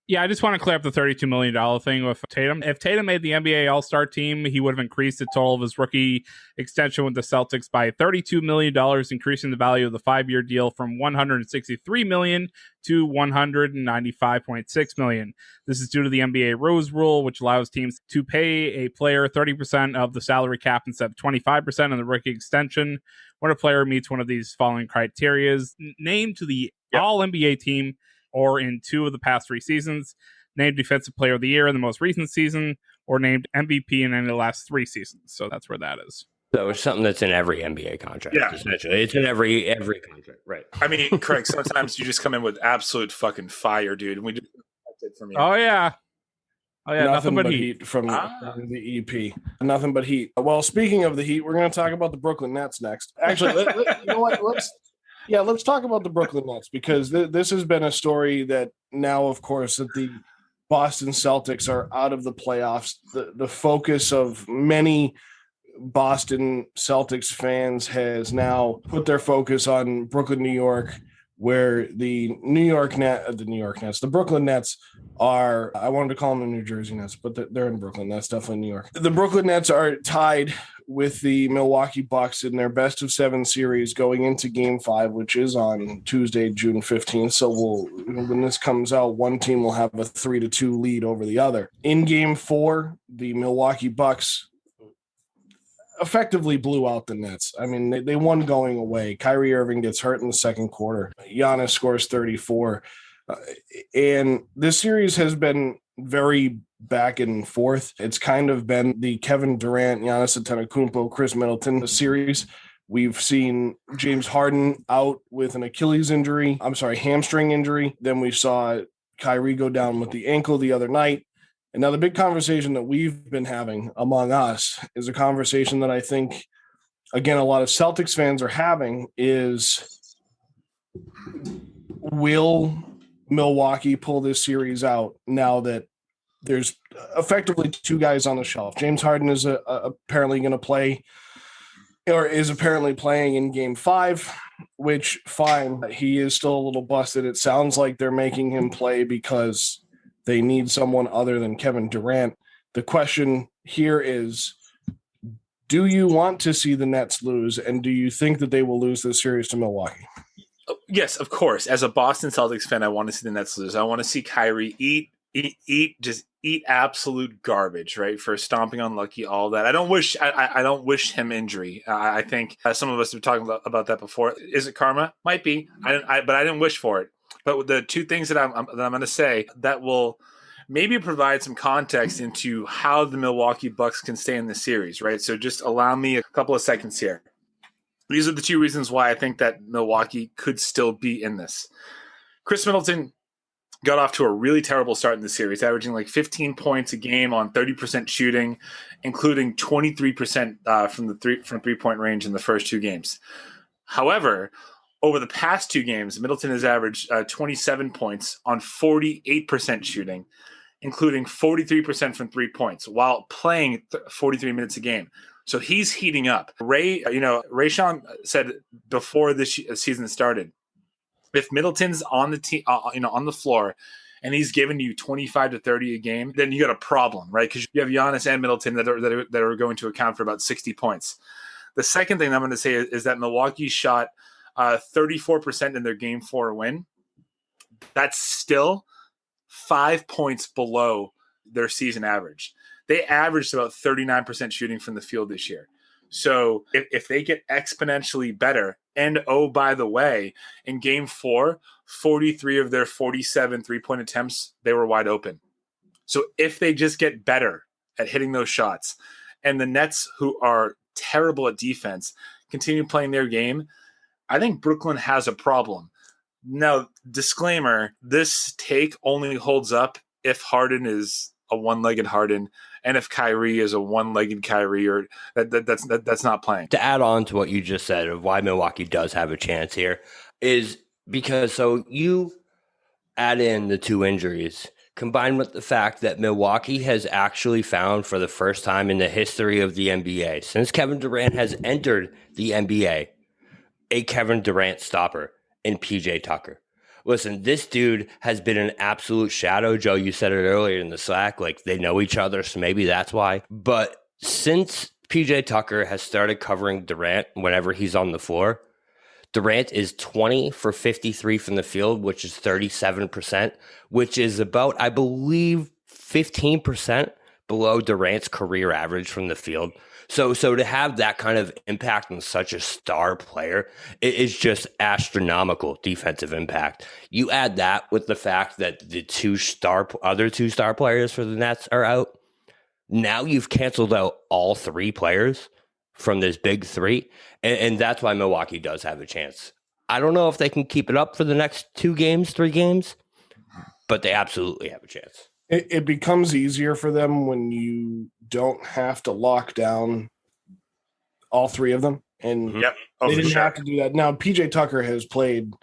D: Yeah, I just want to clear up the $32 million thing with Tatum. If Tatum made the NBA All-Star team, he would have increased the total of his rookie extension with the Celtics by $32 million, increasing the value of the 5-year deal from $163 million to $195.6 million. This is due to the NBA Rose Rule, which allows teams to pay a player 30% of the salary cap instead of 25% on the rookie extension when a player meets one of these following criteria: named to the All-NBA team or in 2 of the past 3 seasons, named Defensive Player of the Year in the most recent season, or named MVP in any of the last 3 seasons. So that's where that is.
F: So it's something that's in every NBA contract.
G: Yeah.
F: Essentially, it's in every contract, right?
G: I mean, Craig, sometimes you just come in with absolute fucking fire, dude. And we just that's it from you.
D: Oh yeah. Nothing but
E: heat from the EP. Nothing but heat. Well, speaking of the Heat, we're going to talk about the Brooklyn Nets next. Actually, you know what? Let's talk about the Brooklyn Nets, because this has been a story that now, of course, that the Boston Celtics are out of the playoffs. The focus of many Boston Celtics fans has now put their focus on Brooklyn, New York, where the Brooklyn Nets are, I wanted to call them the New Jersey Nets, but they're in Brooklyn. That's definitely New York. The Brooklyn Nets are tied with the Milwaukee Bucks in their best of 7 series going into Game 5, which is on Tuesday, June 15th. So when this comes out, one team will have a 3-2 lead over the other. In Game 4, the Milwaukee Bucks effectively blew out the Nets. I mean, they won going away. Kyrie Irving gets hurt in the second quarter. Giannis scores 34. And this series has been very back and forth. It's kind of been the Kevin Durant, Giannis Antetokounmpo, Chris Middleton series. We've seen James Harden out with an hamstring injury. Then we saw Kyrie go down with the ankle the other night. And now the big conversation that we've been having among us is a conversation that I think, again, a lot of Celtics fans are having is, will Milwaukee pull this series out now that there's effectively 2 guys on the shelf? James Harden is apparently going to play, or is apparently playing in Game 5, which, fine, he is still a little busted. It sounds like they're making him play because they need someone other than Kevin Durant. The question here is, do you want to see the Nets lose, and do you think that they will lose this series to Milwaukee?
G: Yes, of course. As a Boston Celtics fan, I want to see the Nets lose. I want to see Kyrie eat absolute garbage, right? For stomping unlucky, all that. I don't wish him injury. I think some of us have talked about that before. Is it karma? Might be. But I didn't wish for it. But the 2 things that I'm going to say that will maybe provide some context into how the Milwaukee Bucks can stay in the series, right? So just allow me a couple of seconds here. These are the 2 reasons why I think that Milwaukee could still be in this. Chris Middleton got off to a really terrible start in the series, averaging like 15 points a game on 30% shooting, including 23% from three-point range in the first 2 games. However, over the past 2 games, Middleton has averaged 27 points on 48% shooting, including 43% from 3 points, while playing 43 minutes a game. So he's heating up. Rayshawn said before this season started, if Middleton's on the on the floor, and he's giving you 25 to 30 a game, then you got a problem, right? Because you have Giannis and Middleton that are going to account for about 60 points. The second thing I'm going to say is that Milwaukee shot 34% in their Game 4 win. That's still 5 points below their season average. They averaged about 39% shooting from the field this year. So if they get exponentially better, and oh, by the way, in Game 4, 43 of their 47 three-point attempts, they were wide open. So if they just get better at hitting those shots, and the Nets, who are terrible at defense, continue playing their game, I think Brooklyn has a problem. Now, disclaimer, this take only holds up if Harden is a one-legged Harden, and if Kyrie is a one-legged Kyrie, or that's not playing.
F: To add on to what you just said of why Milwaukee does have a chance here is because so you add in the 2 injuries combined with the fact that Milwaukee has actually found for the first time in the history of the NBA, since Kevin Durant has entered the NBA, a Kevin Durant stopper in PJ Tucker. Listen, this dude has been an absolute shadow. Joe, you said it earlier in the Slack, like they know each other, so maybe that's why. But since PJ Tucker has started covering Durant whenever he's on the floor, Durant is 20 for 53 from the field, which is 37%, which is about, I believe, 15% below Durant's career average from the field. So to have that kind of impact on such a star player, it is just astronomical defensive impact. You add that with the fact that the other two star players for the Nets are out. Now you've canceled out all 3 players from this big three. And that's why Milwaukee does have a chance. I don't know if they can keep it up for the next 3 games, but they absolutely have a chance.
E: It becomes easier for them when you don't have to lock down all 3 of them. And they didn't have to do that. Now, PJ Tucker has played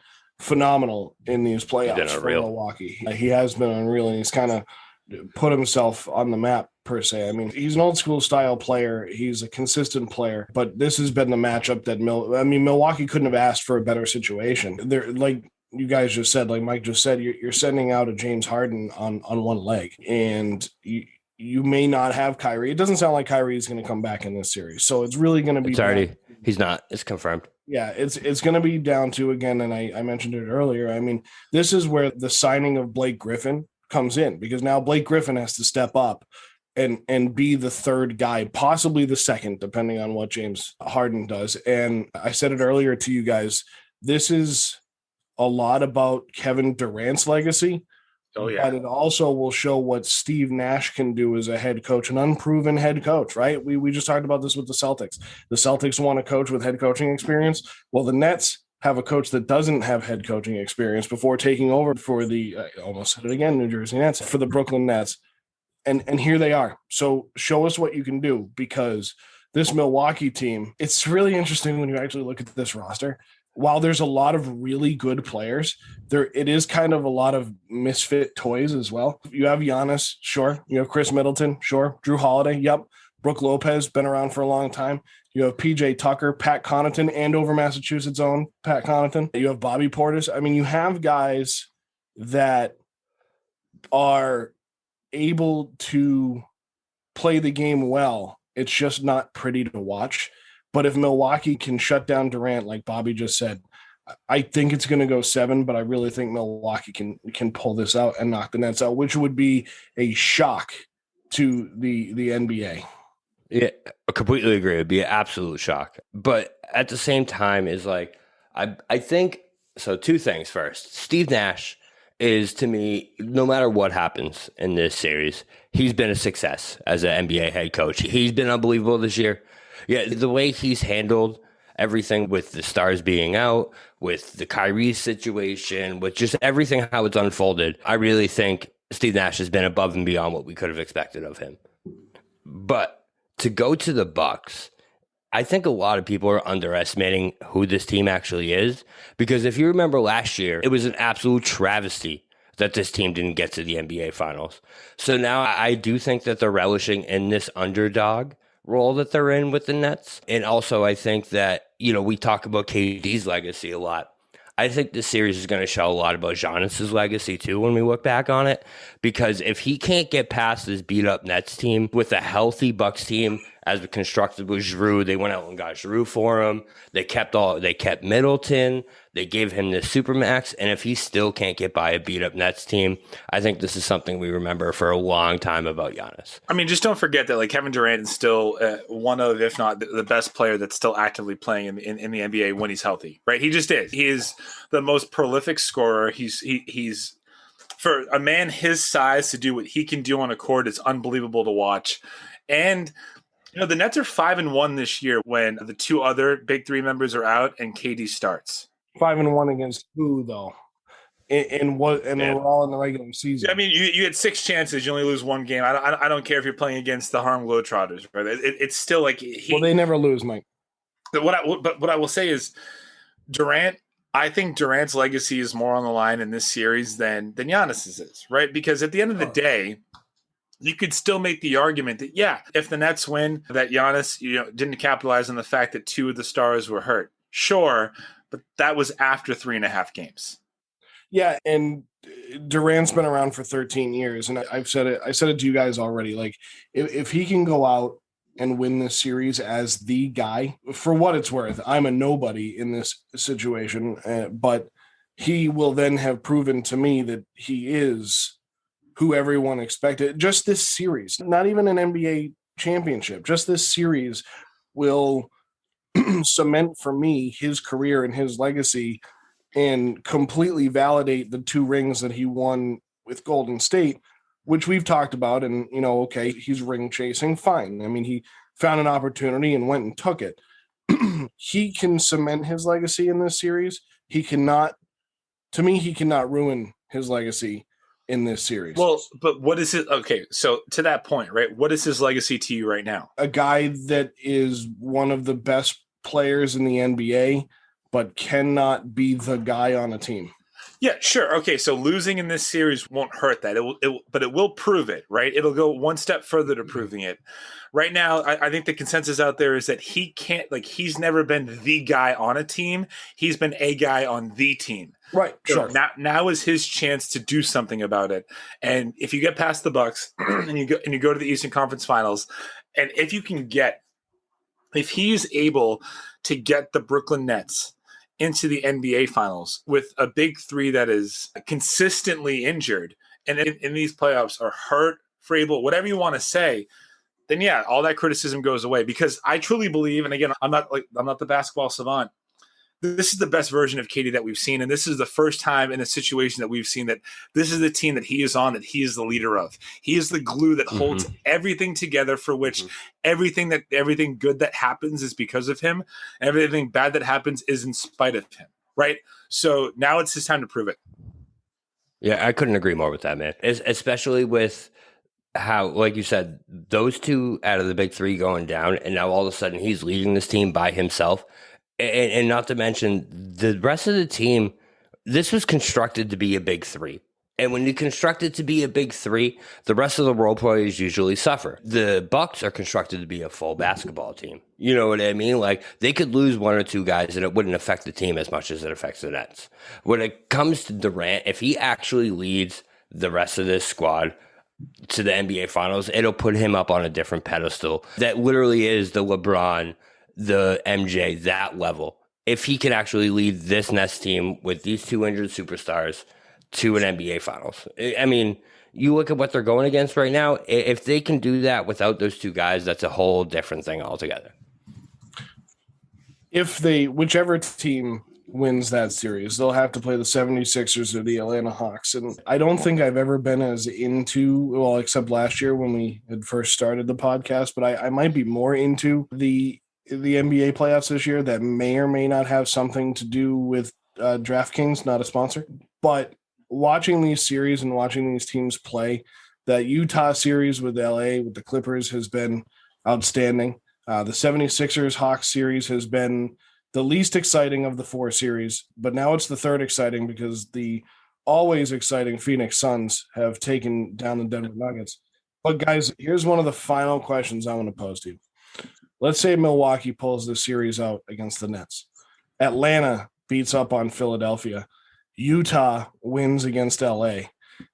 E: phenomenal in these playoffs for Milwaukee. He has been unreal, and he's kind of put himself on the map, per se. I mean, he's an old school style player. He's a consistent player, but this has been the matchup that Milwaukee couldn't have asked for a better situation. They're like you guys just said, like Mike just said, you're sending out a James Harden on one leg, and you may not have Kyrie. It doesn't sound like Kyrie is going to come back in this series, so it's really going to be.
F: He's not. It's confirmed.
E: Yeah, it's going to be down to, again, and I mentioned it earlier. I mean, this is where the signing of Blake Griffin comes in, because now Blake Griffin has to step up and be the third guy, possibly the second, depending on what James Harden does. And I said it earlier to you guys, this is a lot about Kevin Durant's legacy. Oh, yeah. But it also will show what Steve Nash can do as a head coach, an unproven head coach, right? We just talked about this with the Celtics. The Celtics want a coach with head coaching experience. Well, the Nets have a coach that doesn't have head coaching experience before taking over for the, I almost said it again, New Jersey Nets, for the Brooklyn Nets. And here they are. So show us what you can do, because this Milwaukee team, it's really interesting when you actually look at this roster. While there's a lot of really good players, it is kind of a lot of misfit toys as well. You have Giannis, sure. You have Chris Middleton, sure. Drew Holiday, yep. Brooke Lopez, been around for a long time. You have PJ Tucker, Pat Connaughton, and over Massachusetts' own Pat Connaughton. You have Bobby Portis. I mean, you have guys that are able to play the game well. It's just not pretty to watch. But if Milwaukee can shut down Durant, like Bobby just said, I think it's going to go 7, but I really think Milwaukee can pull this out and knock the Nets out, which would be a shock to the NBA.
F: Yeah, I completely agree. It'd be an absolute shock. But at the same time, is like, I think, so 2 things. First, Steve Nash is, to me, no matter what happens in this series, he's been a success as an NBA head coach. He's been unbelievable this year. Yeah, the way he's handled everything with the stars being out, with the Kyrie situation, with just everything, how it's unfolded, I really think Steve Nash has been above and beyond what we could have expected of him. But to go to the Bucks, I think a lot of people are underestimating who this team actually is, because if you remember last year, it was an absolute travesty that this team didn't get to the NBA Finals. So now I do think that they're relishing in this underdog role that they're in with the Nets. And also I think that, we talk about KD's legacy a lot. I think this series is going to show a lot about Giannis's legacy too when we look back on it, because if he can't get past this beat up Nets team with a healthy Bucks team as constructed with Giroux, they went out and got Giroux for him. They kept Middleton. They gave him the Supermax. And if he still can't get by a beat up Nets team, I think this is something we remember for a long time about Giannis.
G: I mean, just don't forget that Kevin Durant is still one of, if not the best player that's still actively playing in the NBA when he's healthy, right? He just is. He is the most prolific scorer. He's for a man his size to do what he can do on a court, it's unbelievable to watch. And the Nets are 5-1 this year when the 2 other big 3 members are out and KD starts.
E: 5-1 against who, though? They were all in the regular season.
G: I mean, you had 6 chances. You only lose 1 game. I don't care if you're playing against the Harlem Globetrotters, right? It's still like
E: they never lose, Mike.
G: But what I will say is Durant. I think Durant's legacy is more on the line in this series than Giannis's is, right? Because at the end of the day, you could still make the argument that, yeah, if the Nets win, that Giannis didn't capitalize on the fact that 2 of the stars were hurt. Sure, but that was after 3.5 games.
E: Yeah, and Durant's been around for 13 years, and I said it to you guys already. Like, if he can go out and win this series as the guy, for what it's worth, I'm a nobody in this situation, but he will then have proven to me that he is who everyone expected. Just this series, not even an NBA championship, just this series will cement for me his career and his legacy and completely validate the 2 rings that he won with Golden State, which we've talked about. And, okay, he's ring chasing. Fine. I mean, he found an opportunity and went and took it. He can cement his legacy in this series. He cannot ruin his legacy in this series.
G: Well, but what is it? Okay, so to that point, right? What is his legacy to you right now?
E: A guy that is one of the best players in the NBA, but cannot be the guy on a team.
G: Yeah, sure. Okay, so losing in this series won't hurt that. But it will prove it, right? It'll go one step further to proving it. Right now, I think the consensus out there is that he can't, like, he's never been the guy on a team. He's been a guy on the team.
E: Right.
G: So
E: Sure.
G: now is his chance to do something about it. And if you get past the Bucks and you go to the Eastern Conference Finals, and if he's able to get the Brooklyn Nets into the NBA Finals with a big three that is consistently injured and in these playoffs are hurt, fragile, whatever you want to say, then yeah, all that criticism goes away. Because I truly believe, and again, I'm not the basketball savant, this is the best version of KD that we've seen, and this is the first time in a situation that we've seen that this is the team that he is on, that he is the leader of. He is the glue that holds everything together, for which everything good that happens is because of him, and everything bad that happens is in spite of him, right? So now it's his time to prove it.
F: Yeah, I couldn't agree more with that, man. Especially with how, like you said, those two out of the big three going down, and now all of a sudden he's leading this team by himself. And not to mention the rest of the team, this was constructed to be a big three. And when you construct it to be a big three, the rest of the role players usually suffer. The Bucks are constructed to be a full basketball team. You know what I mean? Like, they could lose one or two guys and it wouldn't affect the team as much as it affects the Nets. When it comes to Durant, if he actually leads the rest of this squad to the NBA Finals, it'll put him up on a different pedestal that literally is the LeBron, the MJ, that level. If he can actually lead this Nets team with these two injured superstars to an NBA Finals. I mean, you look at what they're going against right now. If they can do that without those two guys, that's a whole different thing altogether.
E: Whichever team wins that series, they'll have to play the 76ers or the Atlanta Hawks. And I don't think I've ever been as into, well, except last year when we had first started the podcast, but I might be more into the NBA playoffs this year. That may or may not have something to do with DraftKings, not a sponsor. But watching these series and watching these teams play, that Utah series with LA, with the Clippers, has been outstanding. The 76ers Hawks series has been the least exciting of the four series, but now it's the third exciting because the always exciting Phoenix Suns have taken down the Denver Nuggets. But guys, here's one of the final questions I want to pose to you. Let's say Milwaukee pulls the series out against the Nets. Atlanta beats up on Philadelphia. Utah wins against LA.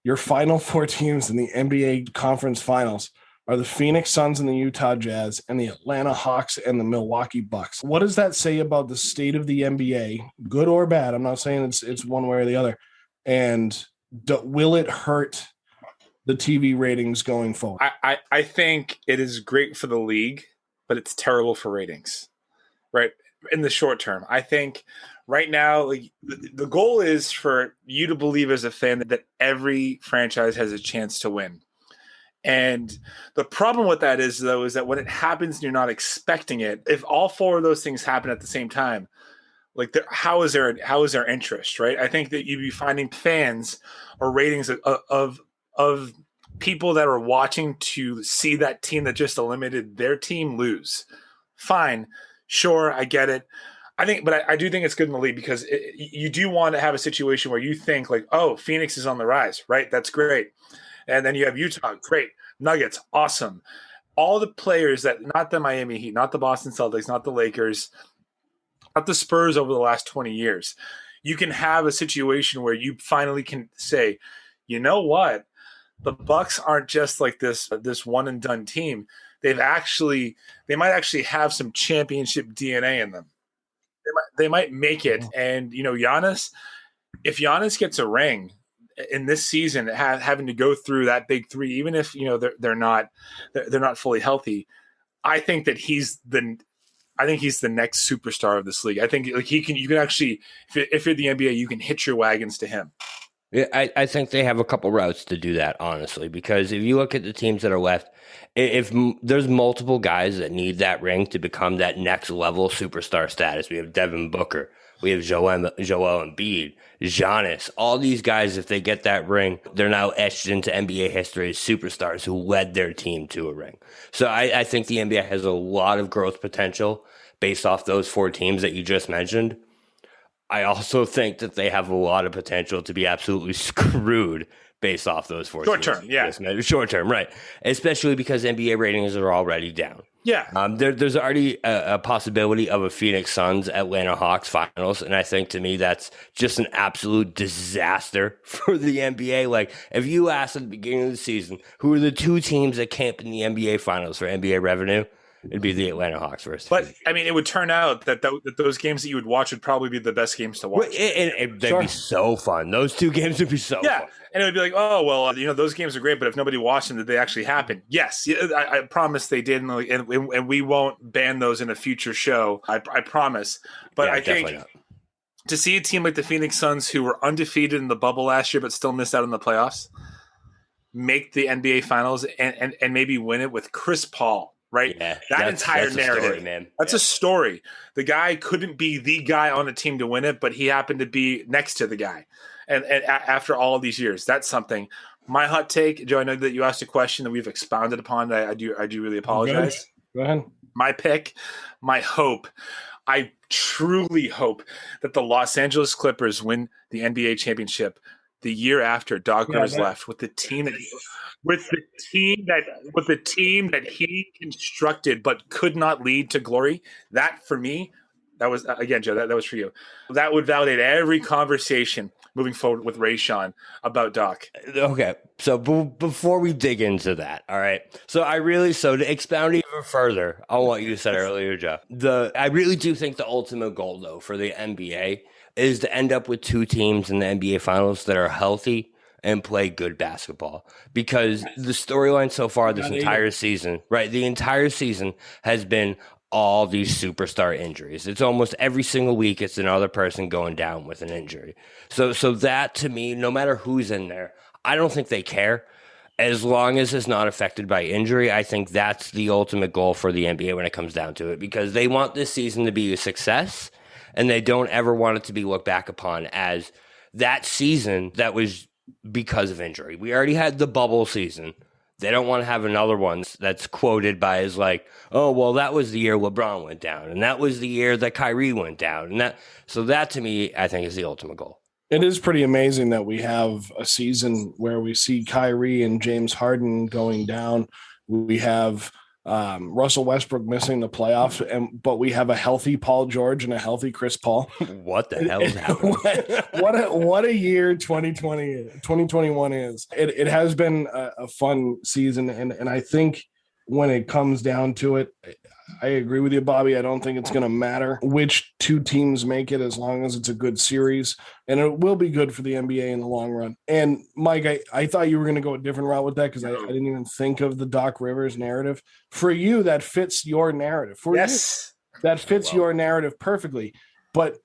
E: Your final four teams in the NBA Conference Finals are the Phoenix Suns and the Utah Jazz and the Atlanta Hawks and the Milwaukee Bucks. What does that say about the state of the NBA, good or bad? I'm not saying it's one way or the other. And will it hurt the TV ratings going forward?
G: I think it is great for the league, but it's terrible for ratings, right? In the short term. I think right now, like, the goal is for you to believe as a fan that every franchise has a chance to win. And the problem with that is, though, is that when it happens and you're not expecting it, if all four of those things happen at the same time, like, how is there interest, right? I think that you'd be finding fans or ratings of people that are watching to see that team that just eliminated their team lose. Fine, sure, I get it. I do think it's good in the league because you do want to have a situation where you think like, oh, Phoenix is on the rise, right? That's great. And then you have Utah, great. Nuggets, awesome. All the players that, not the Miami Heat, not the Boston Celtics, not the Lakers, not the Spurs over the last 20 years. You can have a situation where you finally can say, you know what? The Bucks aren't just like this one and done team. They might actually have some championship DNA in them. They might make it. And, Giannis, if Giannis gets a ring in this season, having to go through that big three, even if, they're not fully healthy, I think that he's the next superstar of this league. I think like you can actually, if you're the NBA, you can hitch your wagons to him.
F: Yeah, I think they have a couple routes to do that, honestly, because if you look at the teams that are left, there's multiple guys that need that ring to become that next level superstar status. We have Devin Booker, we have Joel Embiid, Giannis, all these guys, if they get that ring, they're now etched into NBA history as superstars who led their team to a ring. So I think the NBA has a lot of growth potential based off those 4 teams that you just mentioned. I also think that they have a lot of potential to be absolutely screwed based off those 4
G: Short
F: teams.
G: term, yeah.
F: Short term, right. Especially because NBA ratings are already down.
G: Yeah.
F: There's already a possibility of a Phoenix Suns Atlanta Hawks finals, and I think to me that's just an absolute disaster for the NBA. Like, if you asked at the beginning of the season, who are the 2 teams that camp in the NBA finals for NBA revenue? It'd be the Atlanta Hawks versus.
G: But I mean, it would turn out that those games that you would watch would probably be the best games to watch.
F: They'd be so fun. Those 2 games would be so fun.
G: And it would be like, oh well, those games are great, but if nobody watched them, did they actually happen? Yes, I promise they did, and we won't ban those in a future show. I promise. But I think to see a team like the Phoenix Suns, who were undefeated in the bubble last year but still missed out on the playoffs, make the NBA Finals and maybe win it with Chris Paul. Right? Yeah, that entire narrative, story, man. That's a story. The guy couldn't be the guy on the team to win it, but he happened to be next to the guy. And after all of these years, that's something. My hot take, Joe, I know that you asked a question that we've expounded upon. I do really apologize.
E: Go ahead.
G: My pick, my hope. I truly hope that the Los Angeles Clippers win the NBA championship the year after Doc Rivers left with the team that he constructed but could not lead to glory. That for me, that was again, Joe. That was for you. That would validate every conversation moving forward with Rayshawn about Doc.
F: Okay, so before we dig into that, all right. So to expound even further on what you said earlier, Joe. I really do think the ultimate goal, though, for the NBA is to end up with 2 teams in the NBA Finals that are healthy and play good basketball. Because the storyline so far this entire season, right, the entire season has been all these superstar injuries. It's almost every single week it's another person going down with an injury. So that, to me, no matter who's in there, I don't think they care. As long as it's not affected by injury, I think that's the ultimate goal for the NBA when it comes down to it. Because they want this season to be a success, and they don't ever want it to be looked back upon as that season that was because of injury. We already had the bubble season. They don't want to have another one that's quoted by as like, oh, well, that was the year LeBron went down, and that was the year that Kyrie went down. And that to me, I think is the ultimate goal.
E: It is pretty amazing that we have a season where we see Kyrie and James Harden going down. We have Russell Westbrook missing the playoffs, but we have a healthy Paul George and a healthy Chris Paul.
F: What the hell is happening?
E: what a year 2021 is. It has been a fun season, and I think when it comes down to it, I agree with you, Bobby. I don't think it's going to matter which 2 teams make it as long as it's a good series, and it will be good for the NBA in the long run. And Mike, I thought you were going to go a different route with that because I didn't even think of the Doc Rivers narrative. For you, that fits your narrative. That fits your narrative perfectly. But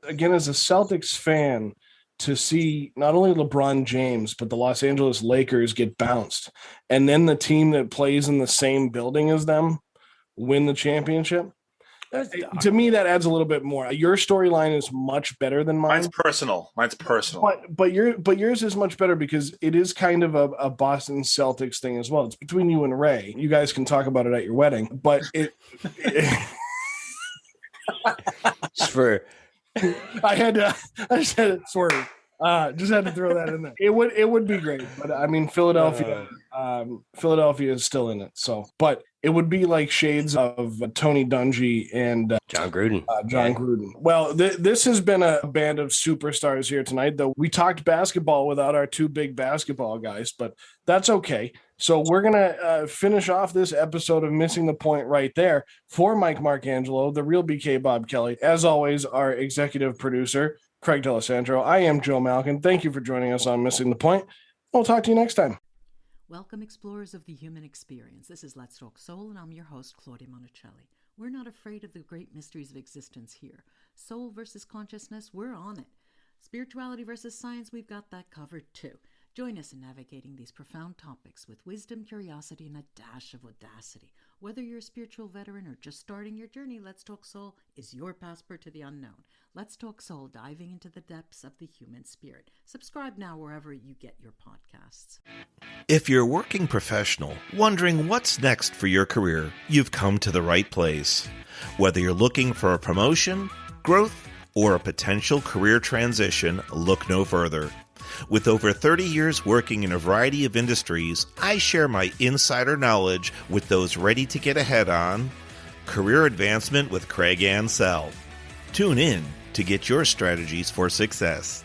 E: again, as a Celtics fan, to see not only LeBron James, but the Los Angeles Lakers get bounced, and then the team that plays in the same building as them win the championship. To me, that adds a little bit more. Your storyline is much better than mine.
G: Mine's personal.
E: But yours is much better because it is kind of a Boston Celtics thing as well. It's between you and Ray. You guys can talk about it at your wedding. But I said sorry. Just had to throw that in there. It would be great, but I mean, Philadelphia is still in it. So, but it would be like shades of Tony Dungy and
F: John Gruden.
E: Gruden. Well, this has been a band of superstars here tonight. Though we talked basketball without our 2 big basketball guys, but that's okay. So we're gonna finish off this episode of Missing the Point right there. For Mike Marcangelo, the real BK Bob Kelly, as always, our executive producer Craig D'Alessandro. I am Joe Malkin. Thank you for joining us on Missing the Point. We'll talk to you next time.
A: Welcome, explorers of the human experience. This is Let's Talk Soul, and I'm your host, Claudia Monticelli. We're not afraid of the great mysteries of existence here. Soul versus consciousness, we're on it. Spirituality versus science, we've got that covered too. Join us in navigating these profound topics with wisdom, curiosity, and a dash of audacity. Whether you're a spiritual veteran or just starting your journey, Let's Talk Soul is your passport to the unknown. Let's Talk Soul, diving into the depths of the human spirit. Subscribe now wherever you get your podcasts.
H: If you're a working professional wondering what's next for your career, you've come to the right place. Whether you're looking for a promotion, growth, or a potential career transition, look no further. With over 30 years working in a variety of industries, I share my insider knowledge with those ready to get ahead on Career Advancement with Craig Ansell. Tune in to get your strategies for success.